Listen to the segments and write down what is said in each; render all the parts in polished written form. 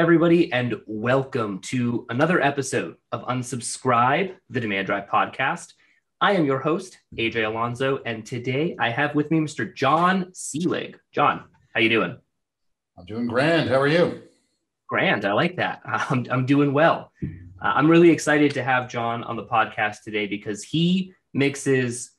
everybody, and welcome to another episode of Unsubscribe, the Demand Drive podcast. I am your host, AJ Alonso, and today I have with me Mr. Jon Selig. Jon, how you doing? I'm doing grand. How are you? Grand. I like that. I'm doing well. I'm really excited to have Jon on the podcast today because he mixes,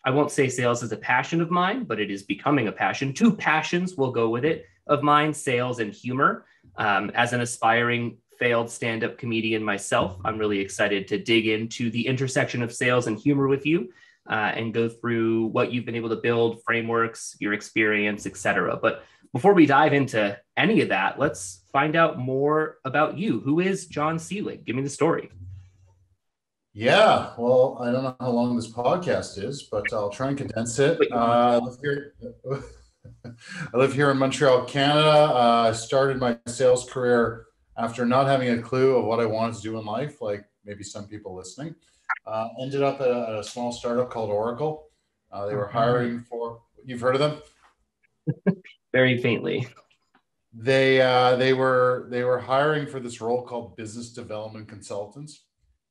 I won't say sales is a passion of mine, but it is becoming a passion. Two passions, we'll go with it, of mine, sales and humor. As an aspiring failed stand-up comedian myself, I'm really excited to dig into the intersection of sales and humor with you and go through what you've been able to build, frameworks, your experience, etc. But before we dive into any of that, let's find out more about you. Who is Jon Selig? Give me the story. Yeah, well, I don't know how long this podcast is, but I'll try and condense it. I live here in Montreal, Canada. I started my sales career after not having a clue of what I wanted to do in life, like maybe some people listening. Ended up at a small startup called Oracle. They were hiring for, you've heard of them? Very faintly. They were hiring for this role called business development consultants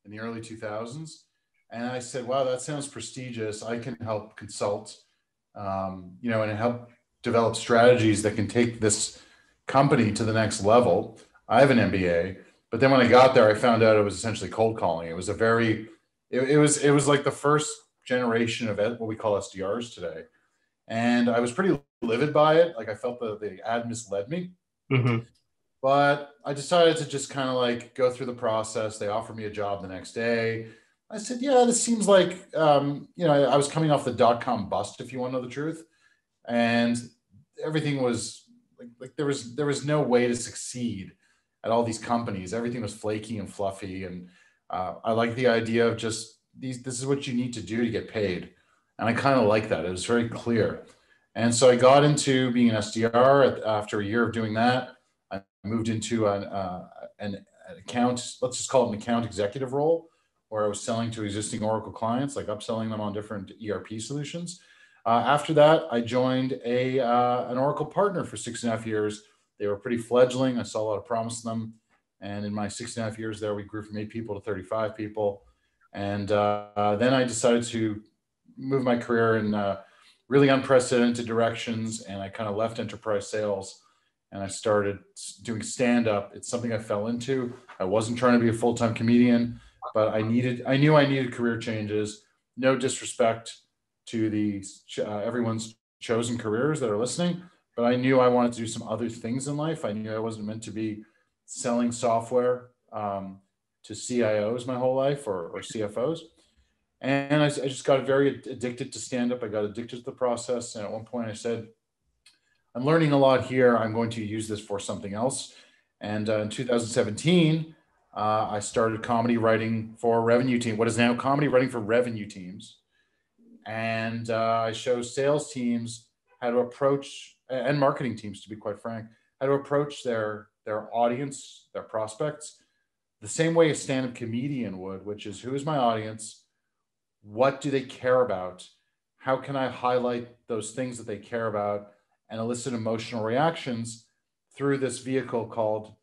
in the early 2000s. And I said, wow, that sounds prestigious. I can help consult, and help develop strategies that can take this company to the next level. I have an MBA, but then when I got there, I found out it was essentially cold calling. It was it was like the first generation of what we call SDRs today. And I was pretty livid by it. Like I felt that the ad misled me. Mm-hmm. But I decided to just kind of like go through the process. They offered me a job the next day. I said, yeah, this seems like, I was coming off the dot-com bust, if you want to know the truth. And everything was like there was no way to succeed at all these companies. Everything was flaky and fluffy. And I like the idea of just this is what you need to do to get paid. And I kind of like that. It was very clear. And so I got into being an SDR. After a year of doing that, I moved into an account, let's just call it an account executive role, where I was selling to existing Oracle clients, like upselling them on different ERP solutions. After that, I joined an Oracle partner for 6.5 years. They were pretty fledgling. I saw a lot of promise in them. And in my 6.5 years there, we grew from 8 people to 35 people. And then I decided to move my career in really unprecedented directions. And I kind of left enterprise sales and I started doing stand-up. It's something I fell into. I wasn't trying to be a full-time comedian, but I knew I needed career changes. No disrespect to the everyone's chosen careers that are listening, but I knew I wanted to do some other things in life. I knew I wasn't meant to be selling software to CIOs my whole life or CFOs. And I just got very addicted to stand-up. I got addicted to the process. And at one point I said, I'm learning a lot here. I'm going to use this for something else. And in 2017, I started comedy writing for revenue team, what is now comedy writing for revenue teams. And I show sales teams how to approach, and marketing teams, to be quite frank, how to approach their audience, their prospects, the same way a stand-up comedian would, which is, who is my audience? What do they care about? How can I highlight those things that they care about and elicit emotional reactions through this vehicle called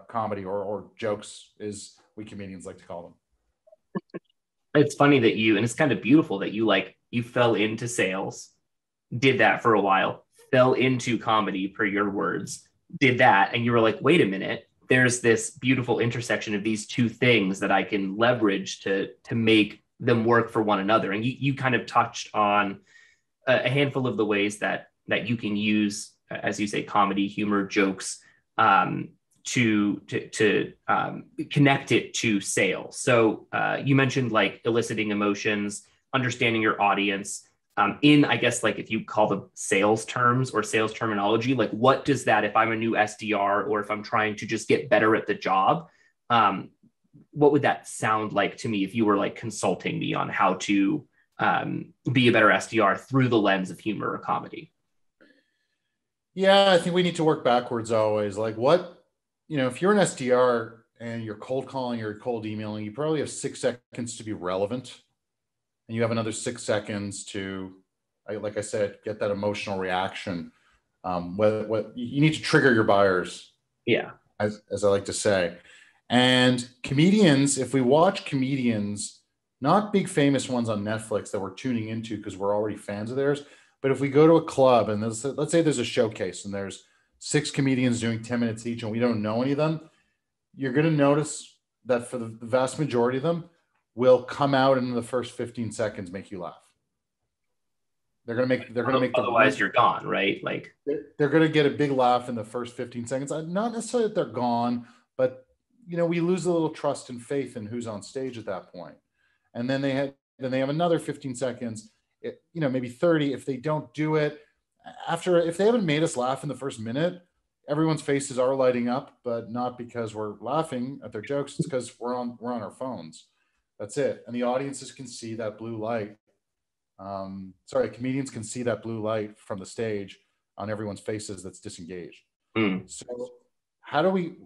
comedy or jokes, as we comedians like to call them. It's funny that and it's kind of beautiful that you fell into sales, did that for a while, fell into comedy, per your words, did that. And you were like, wait a minute, there's this beautiful intersection of these two things that I can leverage to make them work for one another. And you kind of touched on a handful of the ways that you can use, as you say, comedy, humor, jokes, to connect it to sales. So you mentioned like eliciting emotions, understanding your audience, in, I guess, like if you call them sales terms or sales terminology, like what does that, if I'm a new SDR or if I'm trying to just get better at the job, what would that sound like to me if you were like consulting me on how to be a better SDR through the lens of humor or comedy? Yeah, I think we need to work backwards always. Like if you're an SDR and you're cold calling or cold emailing, you probably have 6 seconds to be relevant. And you have another 6 seconds to, like I said, get that emotional reaction. What you need to trigger your buyers. Yeah. as I like to say. And comedians, if we watch comedians, not big famous ones on Netflix that we're tuning into because we're already fans of theirs, but if we go to a club and let's say there's a showcase and there's 6 comedians doing 10 minutes each and we don't know any of them, you're going to notice that for the vast majority of them will come out in the first 15 seconds, make you laugh. Otherwise you're gone, right? Like they're going to get a big laugh in the first 15 seconds. Not necessarily that they're gone, but we lose a little trust and faith in who's on stage at that point. And then they have another 15 seconds, maybe 30. If they don't do it if they haven't made us laugh in the first minute, everyone's faces are lighting up, but not because we're laughing at their jokes. It's because we're on our phones. That's it. And the audiences can see that blue light. Comedians can see that blue light from the stage on everyone's faces that's disengaged. So how do we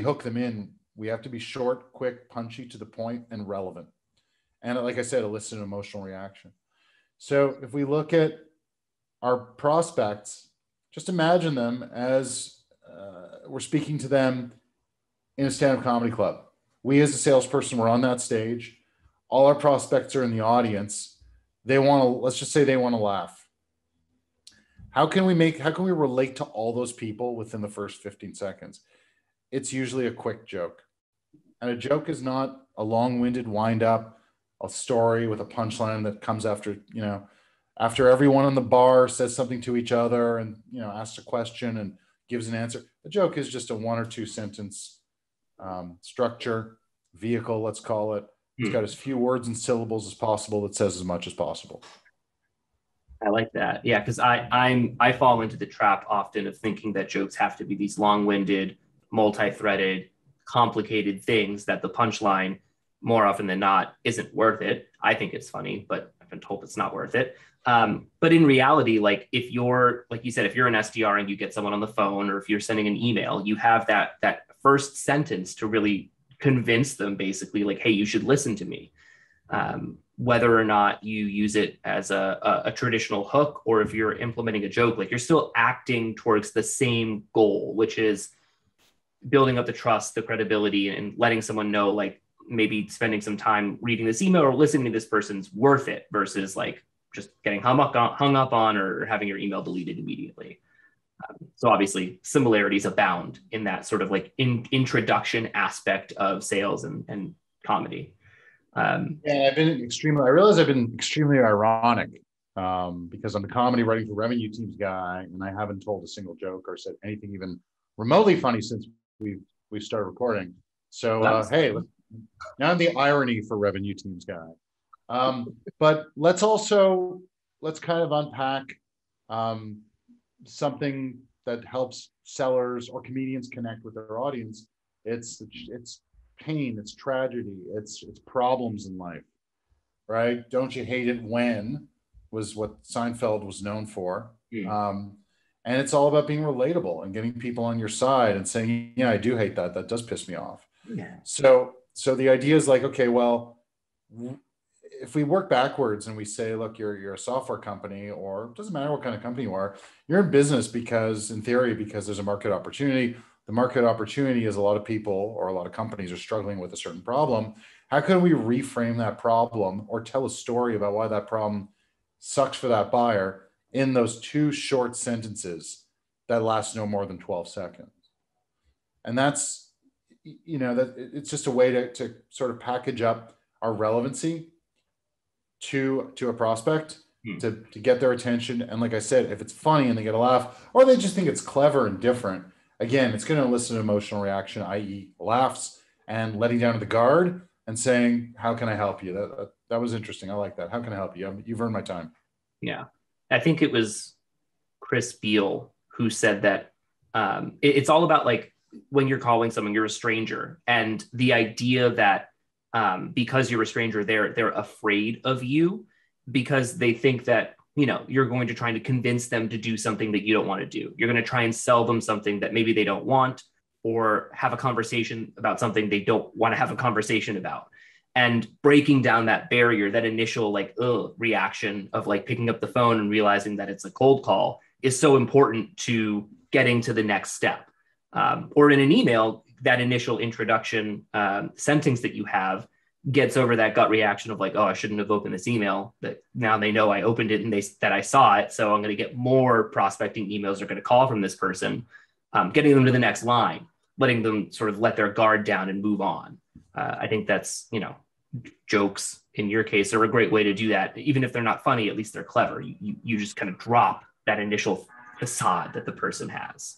hook them in? We have to be short, quick, punchy, to the point, and relevant. And like I said, elicit an emotional reaction. So if we look at our prospects, just imagine them as we're speaking to them in a stand-up comedy club. We as a salesperson, we're on that stage. All our prospects are in the audience. Let's just say they want to laugh. How can we relate to all those people within the first 15 seconds? It's usually a quick joke. And a joke is not a long-winded wind-up, a story with a punchline that comes after everyone in the bar says something to each other and, asks a question and gives an answer. A joke is just a 1 or 2 sentence structure, vehicle, let's call it. It's got as few words and syllables as possible that says as much as possible. I like that. Yeah, because I fall into the trap often of thinking that jokes have to be these long-winded, multi-threaded, complicated things that the punchline, more often than not, isn't worth it. I think it's funny, but I've been told it's not worth it. But in reality, like if you're, like you said, if you're an SDR and you get someone on the phone, or if you're sending an email, you have that first sentence to really convince them, basically, like, hey, you should listen to me. Whether or not you use it as a traditional hook, or if you're implementing a joke, like you're still acting towards the same goal, which is building up the trust, the credibility, and letting someone know, like, maybe spending some time reading this email or listening to this person's worth it, versus like just getting hung up on or having your email deleted immediately. So obviously similarities abound in that sort of like introduction aspect of sales and comedy. I realize I've been extremely ironic because I'm a comedy writing for revenue teams guy, and I haven't told a single joke or said anything even remotely funny since we started recording. So hey, now I'm the irony for revenue teams guy. But let's kind of unpack something that helps sellers or comedians connect with their audience. It's pain, it's tragedy, it's problems in life, right? Don't you hate it when was what Seinfeld was known for. And it's all about being relatable and getting people on your side and saying, yeah, I do hate that. That does piss me off. Yeah. So the idea is like, okay, well, if we work backwards and we say, look, you're a software company, or it doesn't matter what kind of company you are, you're in business because there's a market opportunity. The market opportunity is a lot of people or a lot of companies are struggling with a certain problem. How can we reframe that problem or tell a story about why that problem sucks for that buyer in those 2 short sentences that last no more than 12 seconds? And that's, that it's just a way to sort of package up our relevancy to a prospect to get their attention. And like I said, if it's funny and they get a laugh, or they just think it's clever and different, again, it's going to elicit an emotional reaction, i.e. laughs and letting down of the guard and saying, how can I help you? That was interesting. I like that. How can I help you? You've earned my time. Yeah. I think it was Chris Beal who said that it's all about, like, when you're calling someone, you're a stranger. And the idea that because you're a stranger, they're afraid of you because they think that, you're going to try to convince them to do something that you don't want to do. You're going to try and sell them something that maybe they don't want, or have a conversation about something they don't want to have a conversation about. And breaking down that barrier, that initial reaction of like picking up the phone and realizing that it's a cold call, is so important to getting to the next step. Or in an email, that initial introduction sentence that you have gets over that gut reaction of like, oh, I shouldn't have opened this email. That now they know I opened it and that I saw it. So I'm going to get more prospecting emails are going to call from this person, getting them to the next line, letting them sort of let their guard down and move on. I think that's, jokes in your case are a great way to do that. Even if they're not funny, at least they're clever. You just kind of drop that initial facade that the person has.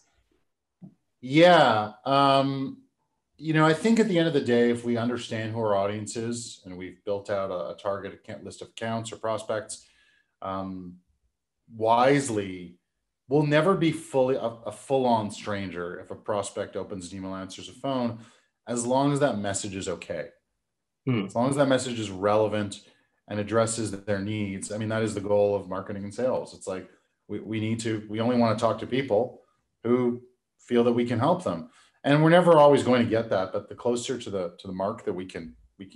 Yeah. I think at the end of the day, if we understand who our audience is and we've built out a target account list of accounts or prospects wisely, we'll never be fully a full-on stranger if a prospect opens an email, answers a phone, as long as that message is okay. As long as that message is relevant and addresses their needs. I mean, that is the goal of marketing and sales. It's like we only want to talk to people who feel that we can help them. And we're never always going to get that, but the closer to the mark that we can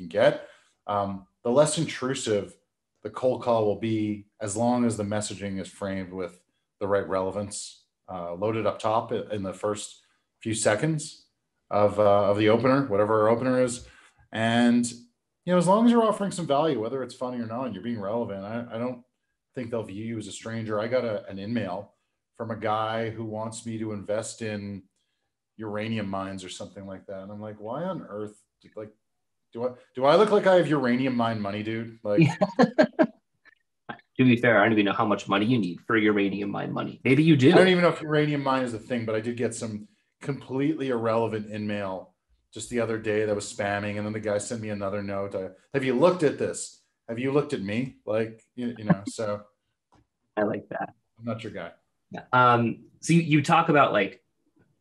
get, the less intrusive the cold call will be, as long as the messaging is framed with the right relevance, loaded up top in the first few seconds of the opener, whatever our opener is. And, as long as you're offering some value, whether it's funny or not, and you're being relevant, I don't think they'll view you as a stranger. I got an email from a guy who wants me to invest in uranium mines or something like that. And I'm like, why on earth? Do I look like I have uranium mine money, dude? Like, to be fair, I don't even know how much money you need for uranium mine money. Maybe you do. I don't even know if uranium mine is a thing, but I did get some completely irrelevant email just the other day that was spamming. And then the guy sent me another note. Have you looked at this? Have you looked at me? Like, so. I like that. I'm not your guy. So you talk about like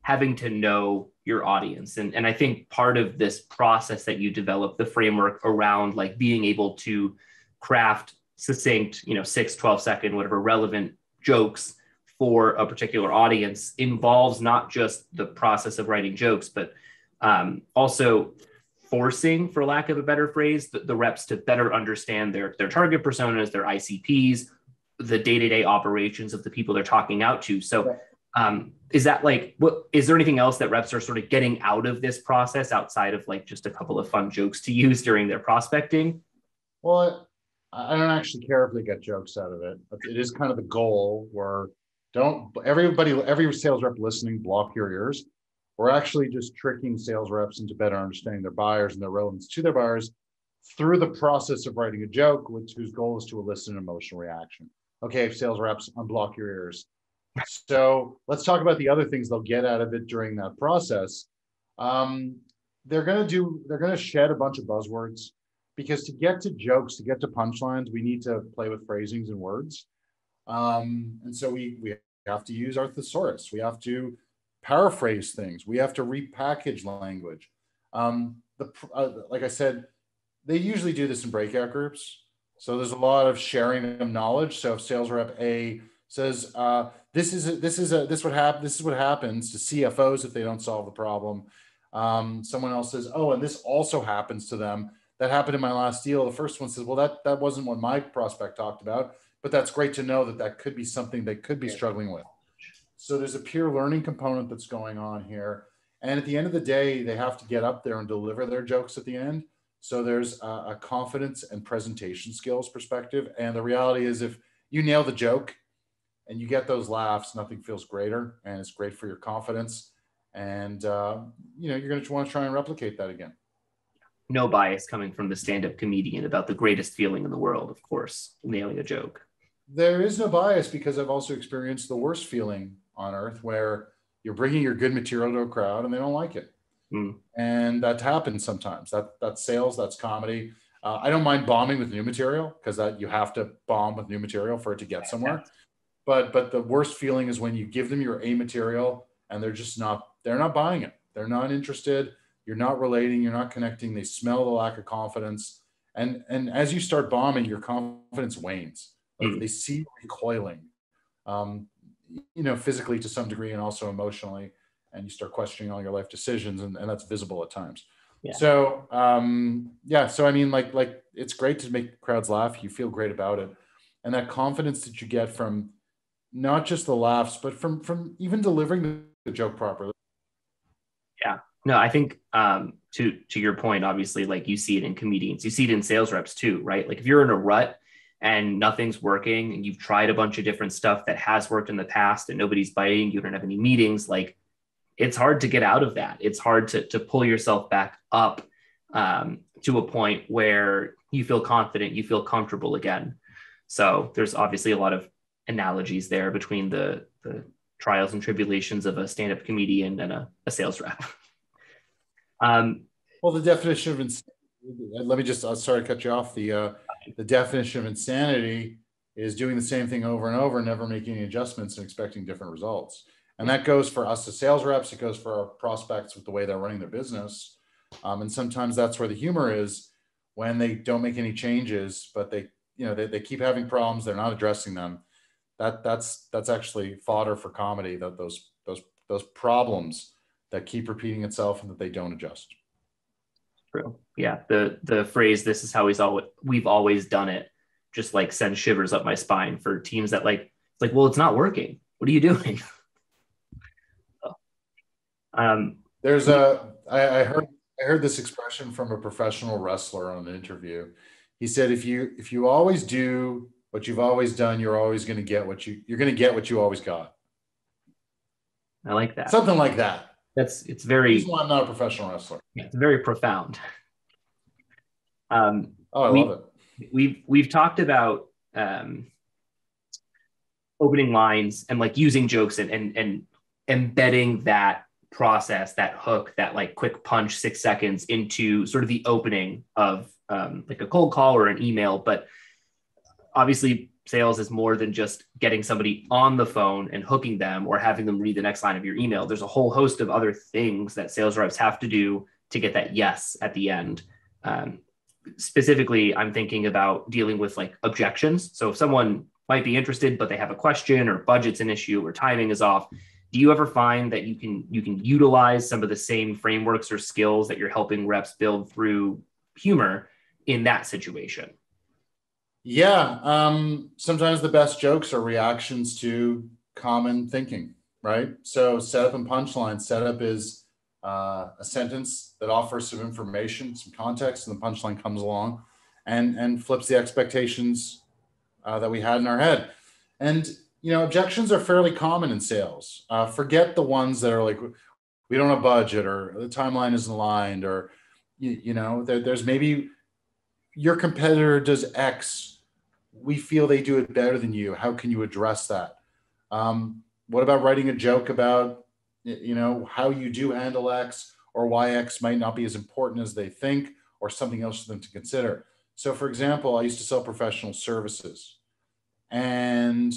having to know your audience. And I think part of this process that you develop, the framework around like being able to craft succinct, 6, 12-second, whatever relevant jokes for a particular audience, involves not just the process of writing jokes, but also forcing, for lack of a better phrase, the reps to better understand their target personas, their ICPs, the day-to-day operations of the people they're talking out to. So is that like, is there anything else that reps are sort of getting out of this process outside of like just a couple of fun jokes to use during their prospecting? Well, I don't actually care if they get jokes out of it, but it is kind of the goal where every sales rep listening, block your ears. We're actually just tricking sales reps into better understanding their buyers and their relevance to their buyers through the process of writing a joke, whose goal is to elicit an emotional reaction. Okay, sales reps, unblock your ears. So let's talk about the other things they'll get out of it during that process. They're going to shed a bunch of buzzwords, because to get to jokes, to get to punchlines, we need to play with phrasings and words. And so we have to use our thesaurus. We have to paraphrase things. We have to repackage language. Like I said, they usually do this in breakout groups. So there's a lot of sharing of knowledge. So if sales rep A says, this is what happens to CFOs if they don't solve the problem. Someone else says, oh, and this also happens to them. That happened in my last deal. The first one says, well, that wasn't what my prospect talked about, but that's great to know that could be something they could be struggling with. So there's a peer learning component that's going on here. And at the end of the day, they have to get up there and deliver their jokes at the end. So there's a confidence and presentation skills perspective. And the reality is, if you nail the joke and you get those laughs, nothing feels greater, and it's great for your confidence. And, you're going to want to try and replicate that again. No bias coming from the stand-up comedian about the greatest feeling in the world, of course, nailing a joke. There is no bias, because I've also experienced the worst feeling on earth, where you're bringing your good material to a crowd and they don't like it. And that happens sometimes. That's sales, that's comedy. I don't mind bombing with new material, because you have to bomb with new material for it to get somewhere. But the worst feeling is when you give them your A material and they're not buying it. They're not interested. You're not relating. You're not connecting. They smell the lack of confidence. And as you start bombing, your confidence wanes. Like they see you recoiling, physically to some degree, and also emotionally. And you start questioning all your life decisions, and that's visible at times. Yeah. So, so I mean, like it's great to make crowds laugh. You feel great about it. And that confidence that you get from not just the laughs, but from even delivering the joke properly. No, I think to your point, obviously, like you see it in comedians, you see it in sales reps too, right? Like if you're in a rut and nothing's working and you've tried a bunch of different stuff that has worked in the past and nobody's biting, you don't have any meetings, like it's hard to get out of that. It's hard to pull yourself back up to a point where you feel confident, you feel comfortable again. So there's obviously a lot of analogies there between the trials and tribulations of a stand-up comedian and a sales rep. Well, the definition of insanity, let me just, sorry to cut you off. The definition of insanity is doing the same thing over and over, never making any adjustments and expecting different results. And that goes for us as sales reps. It goes for our prospects with the way they're running their business. And sometimes that's where the humor is, when they don't make any changes, but they keep having problems. They're not addressing them. That's actually fodder for comedy, that those problems that keep repeating itself and that they don't adjust. True. Yeah. The phrase "this is how we've always done it" just like sends shivers up my spine for teams that like it's like, well, it's not working. What are you doing? There's I heard this expression from a professional wrestler on an interview. He said, if you always do what you've always done, you're always going to get you're going to get what you always got. I like that. Something like that. It's very. That's why I'm not a professional wrestler. Yeah, it's very profound. I love it. We've talked about opening lines and like using jokes and embedding that process, that hook, that like quick punch, 6 seconds into sort of the opening of like a cold call or an email. But obviously sales is more than just getting somebody on the phone and hooking them or having them read the next line of your email. There's a whole host of other things that sales reps have to do to get that yes at the end. Specifically, I'm thinking about dealing with like objections. So if someone might be interested, but they have a question or budget's an issue or timing is off, do you ever find that you can utilize some of the same frameworks or skills that you're helping reps build through humor in that situation? Yeah. Sometimes the best jokes are reactions to common thinking, right? So setup and punchline. Setup is a sentence that offers some information, some context, and the punchline comes along and flips the expectations that we had in our head. And, objections are fairly common in sales. Forget the ones that are like, we don't have budget, or the timeline isn't aligned, or, there's maybe your competitor does X. We feel they do it better than you. How can you address that? What about writing a joke about, how you do handle X, or why X might not be as important as they think, or something else for them to consider? So, for example, I used to sell professional services, and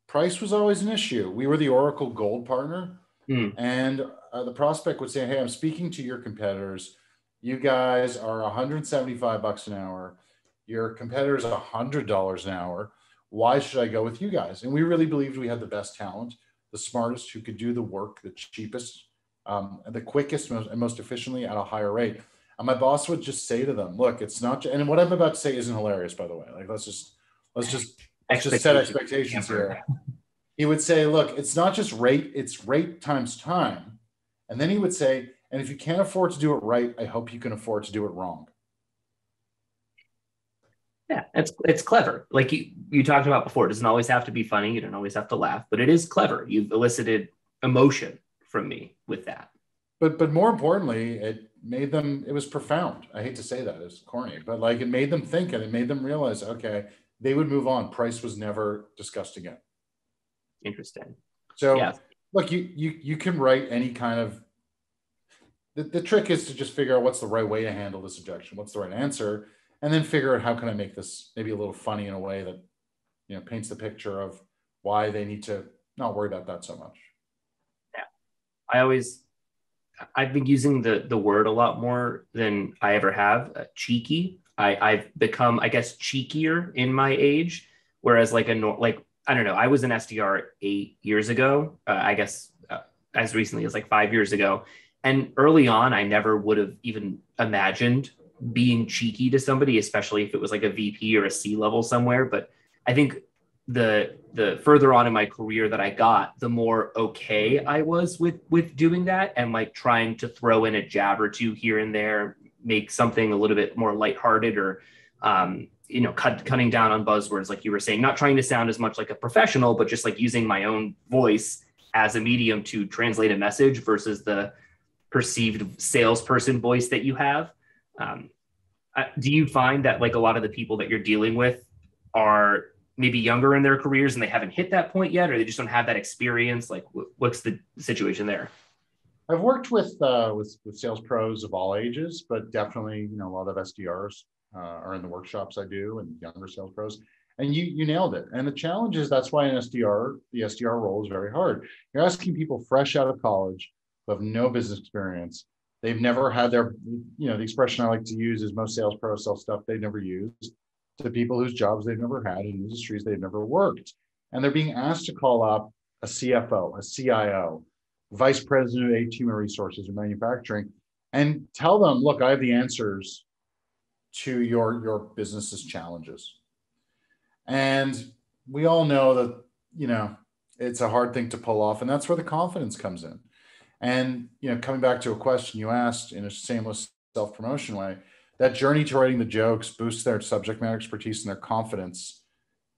price was always an issue. We were the Oracle Gold partner, and the prospect would say, "Hey, I'm speaking to your competitors. You guys are $175 an hour. Your competitors are $100 an hour. Why should I go with you guys?" And we really believed we had the best talent, the smartest, who could do the work the cheapest, the quickest, and most efficiently at a higher rate. And my boss would just say to them, "Look, it's not." And what I'm about to say isn't hilarious, by the way. Like, let's just set expectations here. He would say, "Look, it's not just rate; it's rate times time." And then he would say, "And if you can't afford to do it right, I hope you can afford to do it wrong." Yeah, it's clever. Like you talked about before, it doesn't always have to be funny. You don't always have to laugh, but it is clever. You've elicited emotion from me with that. But more importantly, it was profound. I hate to say that, it's corny, but like it made them think, and it made them realize, okay, they would move on. Price was never discussed again. Interesting. So yeah. Look, you can write any kind of, the trick is to just figure out what's the right way to handle this objection, what's the right answer, and then figure out how can I make this maybe a little funny in a way that paints the picture of why they need to not worry about that so much. Yeah, I've been using the word a lot more than I ever have. Cheeky. I've become, I guess, cheekier in my age, whereas I don't know. I was an SDR 8 years ago. I guess as recently as like 5 years ago, and early on, I never would have even imagined being cheeky to somebody, especially if it was like a VP or a C level somewhere. But I think the further on in my career that I got, the more okay I was with doing that, and like trying to throw in a jab or two here and there, make something a little bit more lighthearted, or cutting down on buzzwords, like you were saying, not trying to sound as much like a professional, but just like using my own voice as a medium to translate a message versus the perceived salesperson voice that you have. Um, do you find that like a lot of the people that you're dealing with are maybe younger in their careers and they haven't hit that point yet, or they just don't have that experience? Like, what's the situation there? I've worked with sales pros of all ages, but definitely, a lot of SDRs are in the workshops I do, and younger sales pros. And you nailed it. And the challenge is that's why the SDR role is very hard. You're asking people fresh out of college who have no business experience. They've never had the expression I like to use is most sales pros sell stuff they've never used to people whose jobs they've never had in industries they've never worked. And they're being asked to call up a CFO, a CIO, vice president of human resources or manufacturing, and tell them, look, I have the answers to your business's challenges. And we all know that, it's a hard thing to pull off, and that's where the confidence comes in. And, coming back to a question you asked in a shameless self-promotion way, that journey to writing the jokes boosts their subject matter expertise and their confidence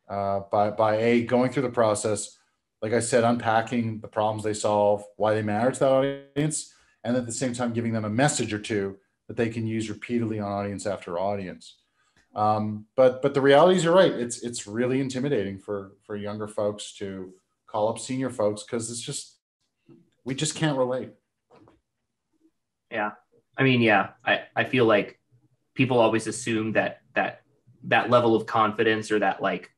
by going through the process, like I said, unpacking the problems they solve, why they matter to that audience, and at the same time giving them a message or two that they can use repeatedly on audience after audience. But the reality is, you're right. It's really intimidating for younger folks to call up senior folks because we just can't relate. Yeah, I mean, yeah, I feel like people always assume that level of confidence or that like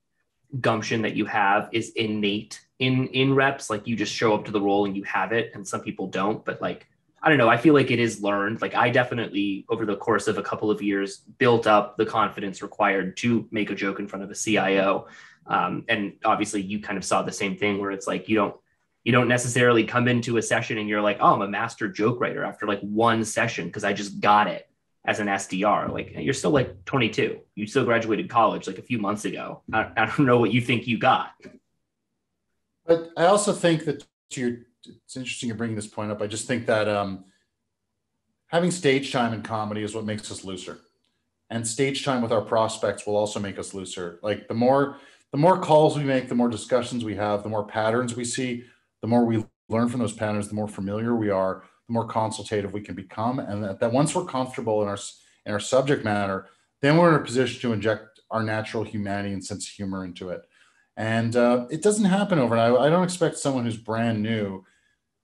gumption that you have is innate in reps. Like you just show up to the role and you have it, and some people don't. But like, I don't know, I feel like it is learned. Like I definitely over the course of a couple of years built up the confidence required to make a joke in front of a CIO. And obviously you kind of saw the same thing where it's like you don't necessarily come into a session and you're like, oh, I'm a master joke writer after like one session because I just got it as an SDR. Like you're still like 22. You still graduated college like a few months ago. I don't know what you think you got. But I also think that it's interesting you're bringing this point up. I just think that having stage time in comedy is what makes us looser. And stage time with our prospects will also make us looser. Like the more calls we make, the more discussions we have, the more patterns we see, the more we learn from those patterns, the more familiar we are, the more consultative we can become. And that once we're comfortable in our subject matter, then we're in a position to inject our natural humanity and sense of humor into it. And it doesn't happen overnight. I don't expect someone who's brand new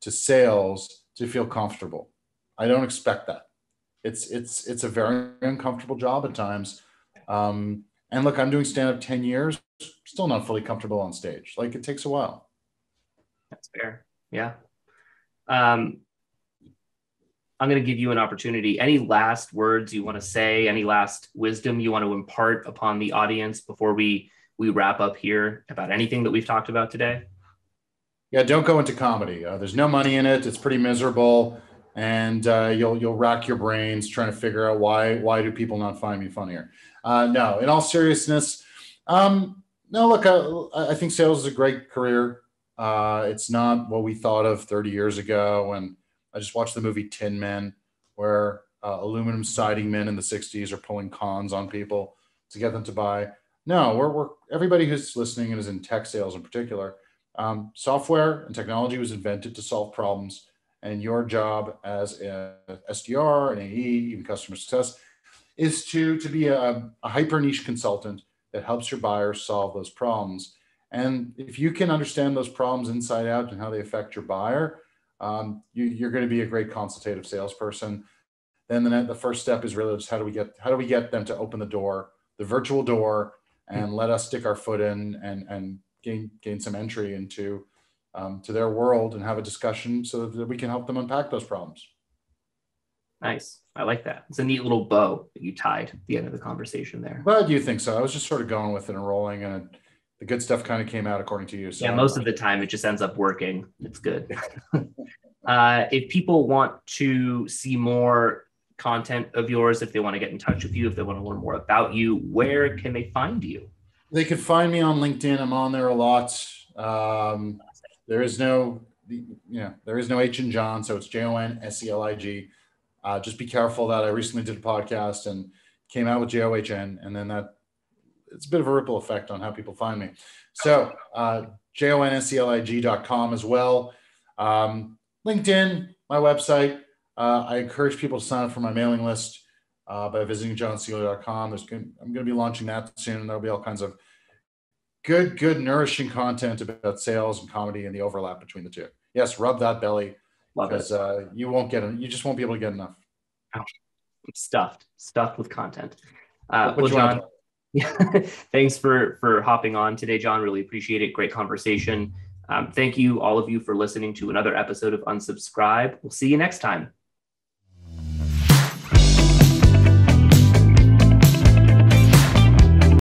to sales to feel comfortable. I don't expect that. It's a very uncomfortable job at times. And look, I'm doing stand-up 10 years, still not fully comfortable on stage. Like it takes a while. That's fair. Yeah. I'm going to give you an opportunity. Any last words you want to say? Any last wisdom you want to impart upon the audience before we wrap up here about anything that we've talked about today? Yeah, don't go into comedy. There's no money in it. It's pretty miserable, and you'll rack your brains trying to figure out why do people not find me funnier. No, in all seriousness, no. Look, I think sales is a great career. It's not what we thought of 30 years ago. And I just watched the movie Tin Men, where aluminum siding men in the 60s are pulling cons on people to get them to buy. No, we're everybody who's listening and is in tech sales in particular. Software and technology was invented to solve problems, and your job as a SDR, an AE, even customer success, is to be a hyper niche consultant that helps your buyers solve those problems. And if you can understand those problems inside out and how they affect your buyer, you're going to be a great consultative salesperson. Then the first step is really just how do we get them to open the door, the virtual door, and let us stick our foot in and gain some entry into to their world and have a discussion so that we can help them unpack those problems. Nice. I like that. It's a neat little bow that you tied at the end of the conversation there. But do you think so? I was just sort of going with it and rolling, and the good stuff kind of came out according to you. So yeah, most of the time it just ends up working. It's good. If people want to see more content of yours, if they want to get in touch with you, if they want to learn more about you, where can they find you? They could find me on LinkedIn. I'm on there a lot. There is no, there is no H in John, so it's JONSELIG. Just be careful that I recently did a podcast and came out with JOHN, and then that it's a bit of a ripple effect on how people find me. So JONSELIG.com as well. LinkedIn, my website. I encourage people to sign up for my mailing list by visiting jonselig.com. I'm going to be launching that soon, and there'll be all kinds of good, nourishing content about sales and comedy and the overlap between the two. Yes, rub that belly, because you just won't be able to get enough. I'm stuffed with content. Well, John, thanks for hopping on today, John. Really appreciate it. Great conversation. Thank you, all of you, for listening to another episode of Unsubscribe. We'll see you next time.